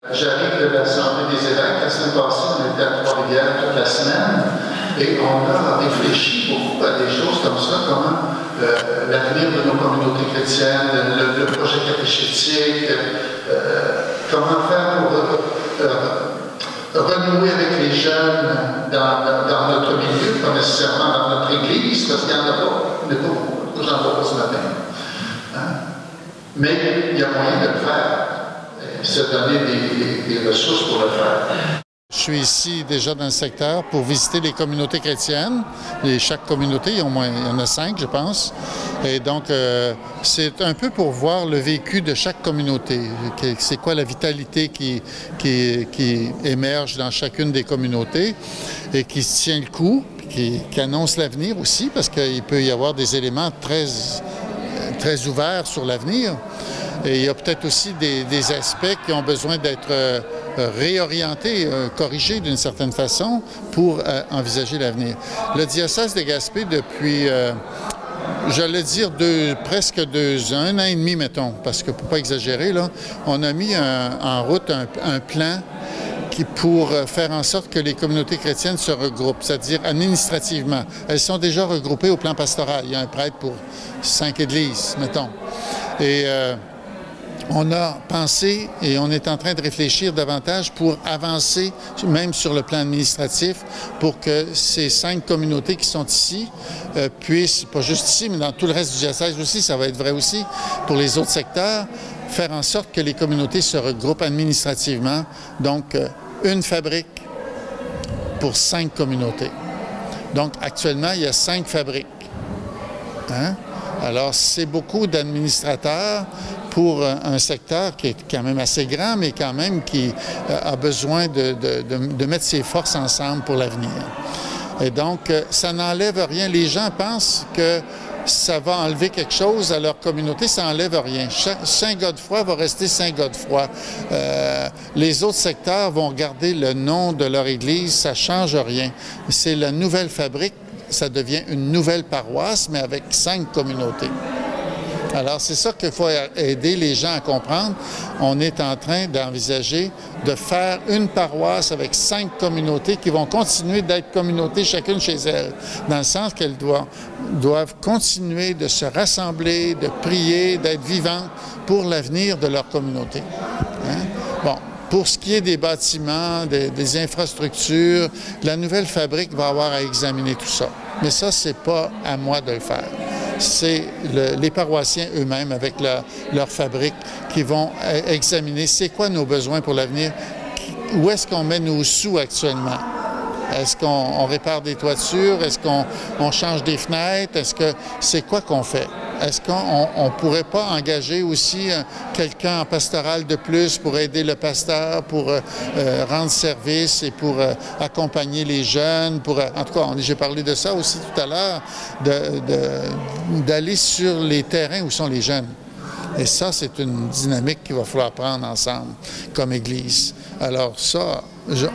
J'arrive de l'Assemblée des évêques. La semaine passée, on était à Trois-Rivières toute la semaine et on a réfléchi beaucoup à des choses comme ça, comment l'avenir de nos communautés chrétiennes, le projet catéchétique, comment faire pour renouer avec les jeunes dans notre milieu, pas nécessairement dans notre église, parce qu'il n'y en a pas, on n'est pas beaucoup, j'en vois pas ce matin. Hein? Mais il y a moyen de le faire. Se donner des ressources pour le faire. Je suis ici déjà dans le secteur pour visiter les communautés chrétiennes. Et chaque communauté, il y en a 5, je pense. Et donc, c'est un peu pour voir le vécu de chaque communauté. C'est quoi la vitalité qui émerge dans chacune des communautés et qui se tient le coup, qui annonce l'avenir aussi, parce qu'il peut y avoir des éléments très ouverts sur l'avenir. Et il y a peut-être aussi des aspects qui ont besoin d'être réorientés, corrigés d'une certaine façon pour envisager l'avenir. Le diocèse de Gaspé, depuis, j'allais dire, presque 1 an et demi, mettons, parce que pour ne pas exagérer, là, on a mis en route un plan pour faire en sorte que les communautés chrétiennes se regroupent, c'est-à-dire administrativement. Elles sont déjà regroupées au plan pastoral. Il y a un prêtre pour 5 églises, mettons. Et on a pensé et on est en train de réfléchir davantage pour avancer, même sur le plan administratif, pour que ces 5 communautés qui sont ici puissent, pas juste ici, mais dans tout le reste du diocèse aussi, ça va être vrai aussi, pour les autres secteurs, faire en sorte que les communautés se regroupent administrativement. Donc, une fabrique pour 5 communautés. Donc, actuellement, il y a 5 fabriques. Hein? Alors, c'est beaucoup d'administrateurs pour un secteur qui est quand même assez grand, mais quand même qui a besoin de mettre ses forces ensemble pour l'avenir. Et donc, ça n'enlève rien. Les gens pensent que ça va enlever quelque chose à leur communauté, ça n'enlève rien. Saint-Godefroy va rester Saint-Godefroy. Les autres secteurs vont garder le nom de leur église, ça ne change rien. C'est la nouvelle fabrique, ça devient une nouvelle paroisse, mais avec 5 communautés. Alors, c'est ça qu'il faut aider les gens à comprendre. On est en train d'envisager de faire une paroisse avec 5 communautés qui vont continuer d'être communautés chacune chez elles, dans le sens qu'elles doivent continuer de se rassembler, de prier, d'être vivantes pour l'avenir de leur communauté. Hein? Bon. Pour ce qui est des bâtiments, des infrastructures, la nouvelle fabrique va avoir à examiner tout ça. Mais ça, c'est pas à moi de le faire. C'est les paroissiens eux-mêmes, avec leur fabrique, qui vont examiner c'est quoi nos besoins pour l'avenir, où est-ce qu'on met nos sous actuellement. Est-ce qu'on répare des toitures? Est-ce qu'on change des fenêtres? Est-ce que c'est quoi qu'on fait? Est-ce qu'on ne pourrait pas engager aussi quelqu'un en pastoral de plus pour aider le pasteur, pour rendre service et pour accompagner les jeunes? En tout cas, j'ai parlé de ça aussi tout à l'heure, d'aller sur les terrains où sont les jeunes. Et ça, c'est une dynamique qu'il va falloir prendre ensemble comme Église. Alors ça,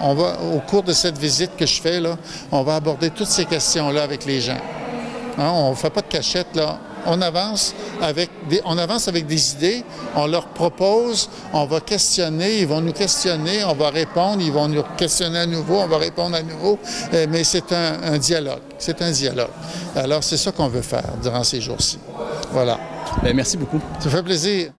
on va, au cours de cette visite que je fais, là, on va aborder toutes ces questions-là avec les gens. Hein, on ne fait pas de cachette, là. On avance avec des idées, on leur propose, on va questionner, ils vont nous questionner, on va répondre, ils vont nous questionner à nouveau, on va répondre à nouveau, mais c'est un dialogue, c'est un dialogue. Alors c'est ça qu'on veut faire durant ces jours-ci. Voilà. Bien, merci beaucoup. Ça fait plaisir.